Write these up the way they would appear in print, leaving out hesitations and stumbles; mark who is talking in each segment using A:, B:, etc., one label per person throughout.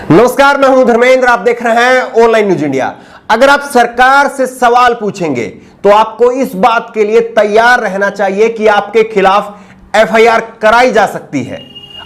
A: नमस्कार, मैं हूं धर्मेंद्र। आप देख रहे हैं ऑनलाइन न्यूज इंडिया। अगर आप सरकार से सवाल पूछेंगे तो आपको इस बात के लिए तैयार रहना चाहिए कि आपके खिलाफ एफआईआर कराई जा सकती है।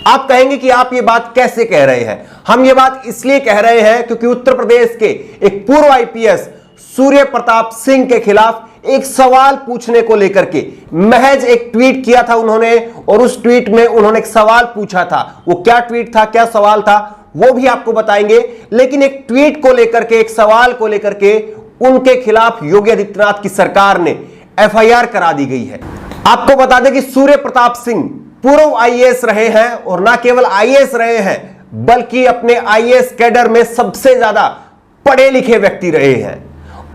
A: आप कहेंगे कि आप ये बात कैसे कह रहे हैं? हम ये बात इसलिए कह रहे हैं क्योंकि उत्तर प्रदेश के एक पूर्व आईपीएस सूर्य प्रताप सिंह के खिलाफ एक सवाल पूछने को लेकर के महज एक ट्वीट किया था उन्होंने, और उस ट्वीट में उन्होंने एक सवाल पूछा था। वो क्या ट्वीट था, क्या सवाल था, वो भी आपको बताएंगे। लेकिन एक ट्वीट को लेकर के, एक सवाल को लेकर के उनके खिलाफ योगी आदित्यनाथ की सरकार ने एफआईआर करा दी गई है। आपको बता दें कि सूर्य प्रताप सिंह पूर्व आईएएस रहे हैं, और ना केवल आईएएस रहे हैं बल्कि अपने आईएएस कैडर में सबसे ज्यादा पढ़े लिखे व्यक्ति रहे हैं।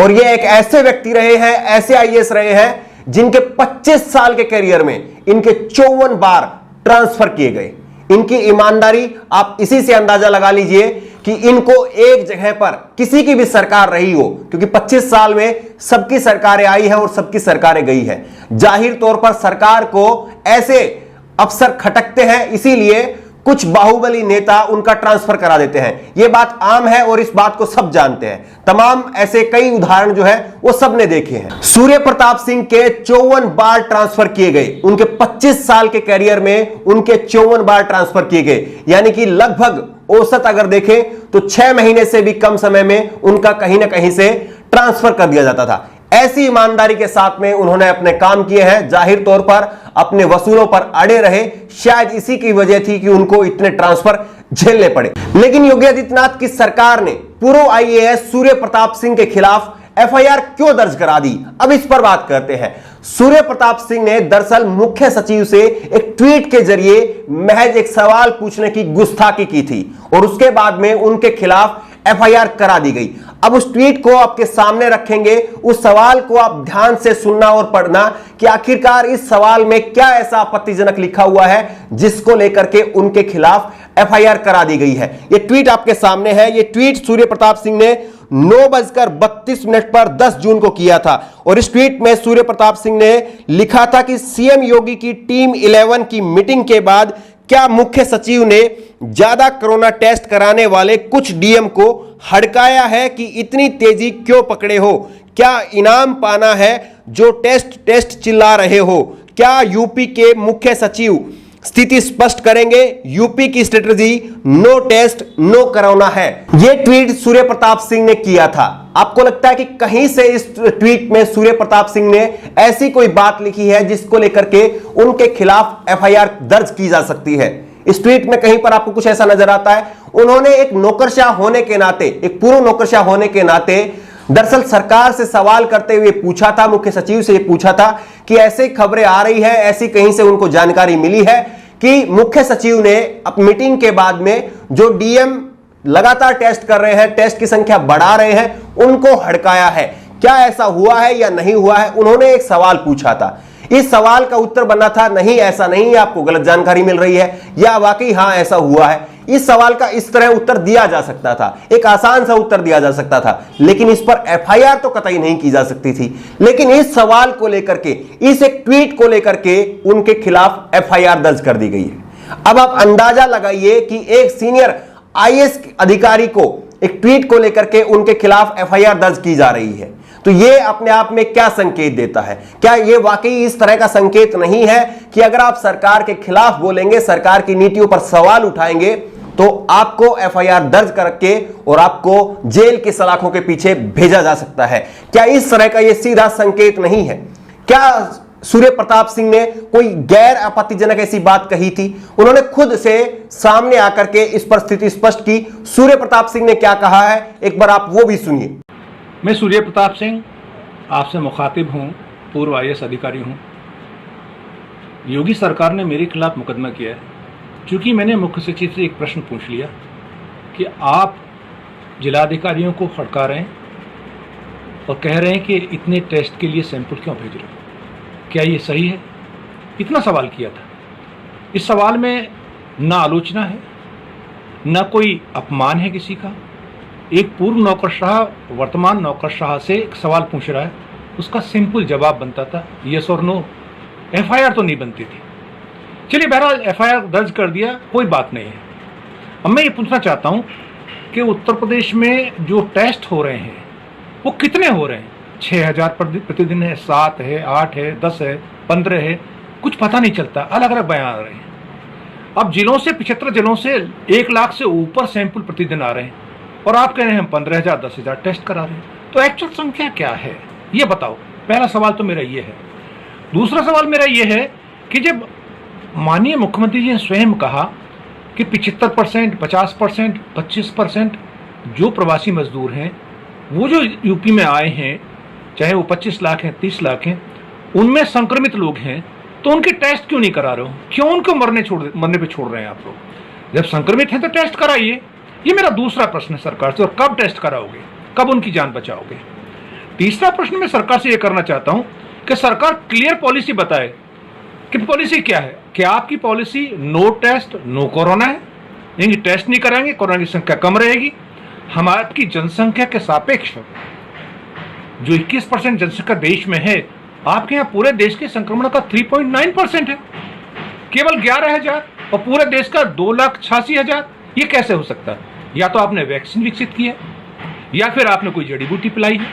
A: और ये एक ऐसे व्यक्ति रहे हैं, ऐसे आईएएस रहे हैं जिनके 25 साल के करियर में इनके 54 बार ट्रांसफर किए गए। इनकी ईमानदारी आप इसी से अंदाजा लगा लीजिए कि इनको एक जगह पर किसी की भी सरकार रही हो, क्योंकि 25 साल में सबकी सरकारें आई हैं और सबकी सरकारें गई हैं। जाहिर तौर पर सरकार को ऐसे अफसर खटकते हैं, इसीलिए कुछ बाहुबली नेता उनका ट्रांसफर करा देते हैं। यह बात आम है और इस बात को सब जानते हैं। तमाम ऐसे कई उदाहरण जो है वो सबने देखे हैं। सूर्य प्रताप सिंह के 54 बार ट्रांसफर किए गए। उनके 25 साल के कैरियर में उनके 54 बार ट्रांसफर किए गए, यानी कि लगभग औसत अगर देखें तो 6 महीने से भी कम समय में उनका कहीं ना कहीं से ट्रांसफर कर दिया जाता था। ऐसी ईमानदारी के साथ में उन्होंने अपने काम किए हैं। जाहिर तौर पर अपने वसूलों पर अड़े रहे, शायद इसी की वजह थी कि उनको इतने ट्रांसफर झेलने पड़े। लेकिन योगी आदित्यनाथ की सरकार ने पूर्व आईएएस सूर्य प्रताप सिंह के खिलाफ एफआईआर क्यों दर्ज करा दी, अब इस पर बात करते हैं। सूर्य प्रताप सिंह ने दरअसल मुख्य सचिव से एक ट्वीट के जरिए महज एक सवाल पूछने की गुस्ताखी की थी, और उसके बाद में उनके खिलाफ एफआईआर करा दी गई। अब उस ट्वीट को आपके सामने रखेंगे, उस सवाल को आप ध्यान से सुनना और पढ़ना कि आखिरकार इस सवाल में क्या ऐसा आपत्तिजनक लिखा हुआ है जिसको लेकर के उनके खिलाफ एफआईआर करा दी गई है। यह ट्वीट आपके सामने है। यह ट्वीट सूर्य प्रताप सिंह ने 9:32 पर 10 जून को किया था, और इस ट्वीट में सूर्य प्रताप सिंह ने लिखा था कि सीएम योगी की टीम 11 की मीटिंग के बाद क्या मुख्य सचिव ने ज्यादा कोरोना टेस्ट कराने वाले कुछ डीएम को हड़काया है कि इतनी तेजी क्यों पकड़े हो? क्या इनाम पाना है जो टेस्ट चिल्ला रहे हो? क्या यूपी के मुख्य सचिव स्थिति स्पष्ट करेंगे? यूपी की strategy no test no corona है। यह ट्वीट सूर्य प्रताप सिंह ने किया था। आपको लगता है कि कहीं से इस ट्वीट में सूर्य प्रताप सिंह ने ऐसी कोई बात लिखी है जिसको लेकर के उनके खिलाफ एफआईआर दर्ज की जा सकती है? इस ट्वीट में कहीं पर आपको कुछ ऐसा नजर आता है? उन्होंने एक नौकरशाह होने के नाते, एक पूर्व नौकरशाह होने के नाते दरअसल सरकार से सवाल करते हुए पूछा था, मुख्य सचिव से पूछा था कि ऐसी खबरें आ रही है, ऐसी कहीं से उनको जानकारी मिली है कि मुख्य सचिव ने अपनी मीटिंग के बाद में जो डीएम लगातार टेस्ट कर रहे हैं, टेस्ट की संख्या बढ़ा रहे हैं, उनको हड़काया है। क्या ऐसा हुआ है या नहीं हुआ है? उन्होंने एक सवाल पूछा था। इस सवाल का उत्तर बनना था नहीं ऐसा नहीं, आपको गलत जानकारी मिल रही है, या वाकई हां ऐसा हुआ है। इस सवाल का इस तरह उत्तर दिया जा सकता था, एक आसान सा उत्तर दिया जा सकता था, लेकिन इस पर एफआईआर तो कतई नहीं की जा सकती थी। लेकिन इस सवाल को लेकर के, इस एक ट्वीट को लेकर के उनके खिलाफ एफआईआर दर्ज कर दी गई है। अब आप अंदाजा लगाइए कि एक सीनियर आईएएस अधिकारी को एक ट्वीट को लेकर के उनके खिलाफ एफआईआर दर्ज की जा रही है, तो यह अपने आप में क्या संकेत देता है? क्या यह वाकई इस तरह का संकेत नहीं है कि अगर आप सरकार के खिलाफ बोलेंगे, सरकार की नीतियों पर सवाल उठाएंगे, तो आपको एफआईआर दर्ज करके और आपको जेल की सलाखों के पीछे भेजा जा सकता है? क्या इस तरह का यह सीधा संकेत नहीं है? क्या सूर्य प्रताप सिंह ने कोई गैर आपत्तिजनक ऐसी बात कही थी? उन्होंने खुद से सामने आकर के इस पर स्थिति स्पष्ट की। सूर्य प्रताप सिंह ने क्या कहा है, एक बार आप वो भी सुनिए।
B: मैं सूर्य प्रताप सिंह आपसे मुखातिब हूँ, पूर्व आईएएस अधिकारी हूँ। योगी सरकार ने मेरे खिलाफ मुकदमा किया है क्योंकि मैंने मुख्य सचिव से एक प्रश्न पूछ लिया कि आप जिलाधिकारियों को हड़का रहे हैं और कह रहे हैं कि इतने टेस्ट के लिए सैंपल क्यों भेज रहे हो, क्या ये सही है? इतना सवाल किया था। इस सवाल में ना आलोचना है, ना कोई अपमान है किसी का। एक पूर्व नौकरशाह वर्तमान नौकरशाह से एक सवाल पूछ रहा है, उसका सिंपल जवाब बनता था यस और नो। एफआईआर तो नहीं बनती थी। चलिए बहरहाल एफआईआर दर्ज कर दिया, कोई बात नहीं है। अब मैं ये पूछना चाहता हूँ कि उत्तर प्रदेश में जो टेस्ट हो रहे हैं वो कितने हो रहे हैं? 6,000 प्रतिदिन है, 7 है, 8 है, 10 है, 15 है, कुछ पता नहीं चलता, अलग अलग बयान आ रहे हैं। अब जिलों से 75 जिलों से 1 लाख से ऊपर सैंपल प्रतिदिन आ रहे हैं और आप कह रहे हैं हम 15,000 10,000 टेस्ट करा रहे हैं। तो एक्चुअल संख्या क्या है ये बताओ। पहला सवाल तो मेरा ये है। दूसरा सवाल मेरा ये है कि जब माननीय मुख्यमंत्री जी ने स्वयं कहा कि 75%, 50%, 25% जो प्रवासी मजदूर हैं वो जो यूपी में आए हैं, चाहे वो 25 लाख हैं, 30 लाख हैं, उनमें संक्रमित लोग हैं, तो उनके टेस्ट क्यों नहीं करा रहे हो? क्यों उनको मरने पे छोड़ रहे हैं आप लोग? जब संक्रमित हैं तो टेस्ट कराइए। ये मेरा दूसरा प्रश्न है सरकार से। और कब टेस्ट कराओगे? कब उनकी जान बचाओगे? तीसरा प्रश्न मैं सरकार से ये करना चाहता हूं कि सरकार क्लियर पॉलिसी बताए कि पॉलिसी क्या है। क्या आपकी policy no test no corona है, यानी टेस्ट नहीं कराएंगे, कोरोना की संख्या कम रहेगी? हमारी जनसंख्या के सापेक्ष जो 21% जनसंख्या देश में है, आपके यहाँ पूरे देश के संक्रमण का 3.9% है, केवल 11,000, और पूरे देश का 2,86,000। ये कैसे हो सकता है? या तो आपने वैक्सीन विकसित की है या फिर आपने कोई जड़ी बूटी पिलाई है।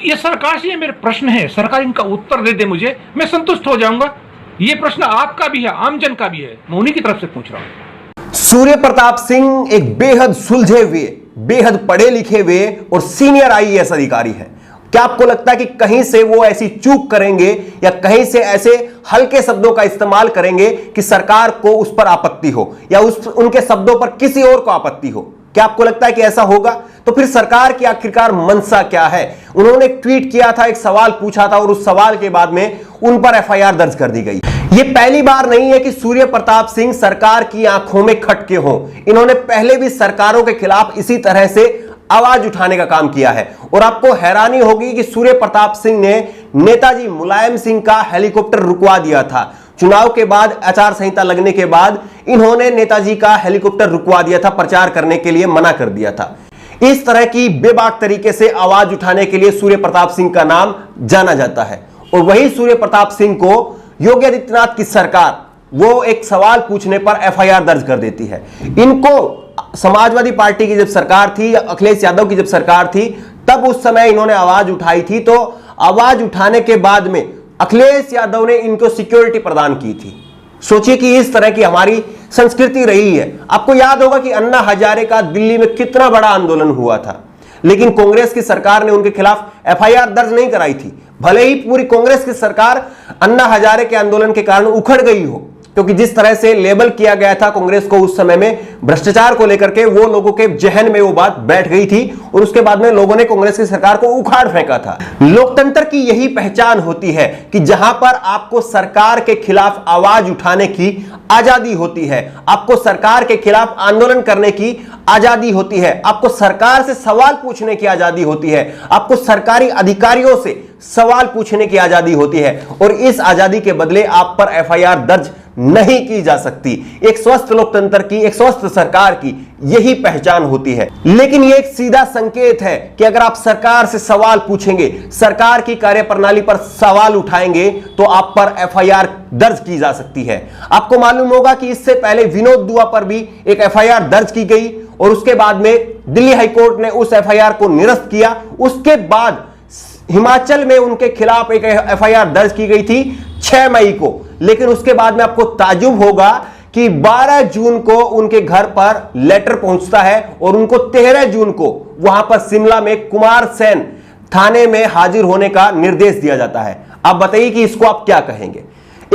B: ये सरकार से ये मेरे प्रश्न है, सरकार इनका उत्तर दे दे मुझे, मैं संतुष्ट हो जाऊंगा। ये प्रश्न आपका भी है, आम जन का भी है, मैं उन्हीं की तरफ से पूछ रहा हूं।
A: सूर्य प्रताप सिंह एक बेहद सुलझे हुए, बेहद पढ़े लिखे हुए और सीनियर आईएएस अधिकारी हैं। क्या आपको लगता है कि कहीं से वो ऐसी चूक करेंगे या कहीं से ऐसे हल्के शब्दों का इस्तेमाल करेंगे कि सरकार को उस पर आपत्ति हो या उनके शब्दों पर किसी और को आपत्ति हो? क्या आपको लगता है कि ऐसा होगा? तो फिर सरकार की आखिरकार मंशा क्या है? उन्होंने एक ट्वीट किया था, एक सवाल पूछा था और उस सवाल के बाद में उन पर एफआईआर दर्ज कर दी गई। ये पहली बार नहीं है कि सूर्य प्रताप सिंह सरकार की आंखों में खटके हों। इन्होंने पहले भी सरकारों के खिलाफ इसी तरह से आवाज उठाने का काम किया है। और आपको हैरानी होगी कि सूर्य प्रताप सिंह ने नेताजी मुलायम सिंह का हेलीकॉप्टर रुकवा दिया था। चुनाव के बाद आचार संहिता लगने के बाद इन्होंने नेताजी का हेलीकॉप्टर रुकवा दिया था, प्रचार करने के लिए मना कर दिया था। इस तरह की बेबाक तरीके से आवाज उठाने के लिए सूर्य प्रताप सिंह का नाम जाना जाता है। और वही सूर्य प्रताप सिंह को योगी आदित्यनाथ की सरकार वो एक सवाल पूछने पर एफआईआर दर्ज कर देती है। इनको समाजवादी पार्टी की जब सरकार थी, अखिलेश यादव की जब सरकार थी, तब उस समय इन्होंने आवाज उठाई थी। तो आवाज उठाने के बाद में अखिलेश यादव ने इनको सिक्योरिटी प्रदान की थी। सोचिए कि इस तरह की हमारी संस्कृति रही है। आपको याद होगा कि अन्ना हजारे का दिल्ली में कितना बड़ा आंदोलन हुआ था, लेकिन कांग्रेस की सरकार ने उनके खिलाफ एफआईआर दर्ज नहीं कराई थी। भले ही पूरी कांग्रेस की सरकार अन्ना हजारे के आंदोलन के कारण उखड़ गई हो, क्योंकि जिस तरह से लेबल किया गया था कांग्रेस को उस समय में भ्रष्टाचार को लेकर के, वो लोगों के जहन में वो बात बैठ गई थी और उसके बाद में लोगों ने कांग्रेस की सरकार को उखाड़ फेंका था। लोकतंत्र की यही पहचान होती है कि जहां पर आपको सरकार के खिलाफ आवाज उठाने की आजादी होती है, आपको सरकार के खिलाफ आंदोलन करने की आजादी होती है, आपको सरकार से सवाल पूछने की आजादी होती है, आपको सरकारी अधिकारियों से सवाल पूछने की आजादी होती है, और इस आजादी के बदले आप पर एफआईआर दर्ज नहीं की जा सकती। एक स्वस्थ लोकतंत्र की, एक स्वस्थ सरकार की यही पहचान होती है। लेकिन यह एक सीधा संकेत है कि अगर आप सरकार से सवाल पूछेंगे, सरकार की कार्यप्रणाली पर सवाल उठाएंगे, तो आप पर एफआईआर दर्ज की जा सकती है। आपको मालूम होगा कि इससे पहले विनोद दुआ पर भी एक एफआईआर दर्ज की गई और उसके बाद में दिल्ली हाईकोर्ट ने उस एफआईआर को निरस्त किया। उसके बाद हिमाचल में उनके खिलाफ एक एफआईआर दर्ज की गई थी 6 मई को। लेकिन उसके बाद में आपको ताज्जुब होगा कि 12 जून को उनके घर पर लेटर पहुंचता है और उनको 13 जून को वहां पर शिमला में कुमार सेन थाने में हाजिर होने का निर्देश दिया जाता है। आप बताइए कि इसको आप क्या कहेंगे?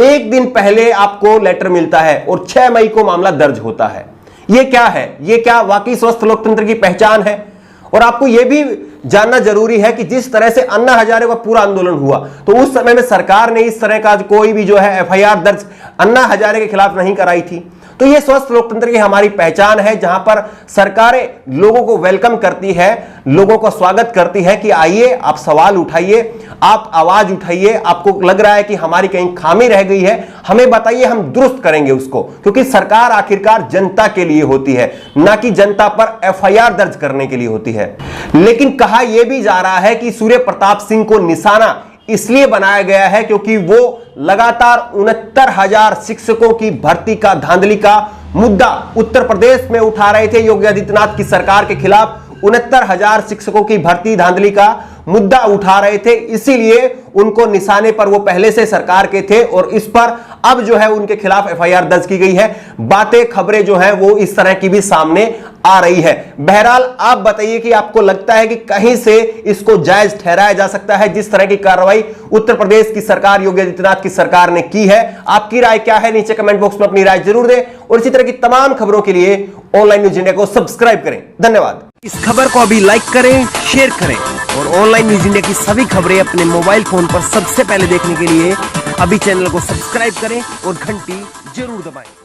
A: एक दिन पहले आपको लेटर मिलता है और 6 मई को मामला दर्ज होता है। यह क्या है? यह क्या वाकई स्वस्थ लोकतंत्र की पहचान है? और आपको यह भी जानना जरूरी है कि जिस तरह से अन्ना हजारे का पूरा आंदोलन हुआ, तो उस समय में सरकार ने इस तरह का कोई भी जो है एफआईआर दर्ज अन्ना हजारे के खिलाफ नहीं कराई थी। तो ये स्वस्थ लोकतंत्र की हमारी पहचान है, जहां पर सरकारें लोगों को वेलकम करती है, लोगों का स्वागत करती है कि आइए, आप सवाल उठाइए, आप आवाज उठाइए। आपको लग रहा है कि हमारी कहीं खामी रह गई है, हमें बताइए, हम दुरुस्त करेंगे उसको। क्योंकि सरकार आखिरकार जनता के लिए होती है, ना कि जनता पर एफआईआर दर्ज करने के लिए होती है। लेकिन कहा यह भी जा रहा है कि सूर्य प्रताप सिंह को निशाना इसलिए बनाया गया है क्योंकि वो लगातार 69,000 शिक्षकों की भर्ती का धांधली का मुद्दा उत्तर प्रदेश में उठा रहे थे योगी आदित्यनाथ की सरकार के खिलाफ। 69,000 शिक्षकों की भर्ती धांधली का मुद्दा उठा रहे थे, इसीलिए उनको निशाने पर वो पहले से सरकार के थे और इस पर अब जो है उनके खिलाफ एफआईआर दर्ज की गई है। बातें खबरें जो है वो इस तरह की भी सामने आ रही है। बहरहाल आप बताइए कि आपको लगता है कि कहीं से इसको जायज ठहराया जा सकता है जिस तरह की कार्रवाई उत्तर प्रदेश की सरकार, योगी आदित्यनाथ की सरकार ने की है? आपकी राय क्या है? नीचे कमेंट बॉक्स में अपनी राय जरूर दें और इसी तरह की तमाम खबरों के लिए ऑनलाइन न्यूज इंडिया को सब्सक्राइब करें। धन्यवाद। इस खबर को अभी लाइक करें, शेयर करें और ऑनलाइन न्यूज इंडिया की सभी खबरें अपने मोबाइल फोन पर सबसे पहले देखने के लिए अभी चैनल को सब्सक्राइब करें और घंटी जरूर दबाएं।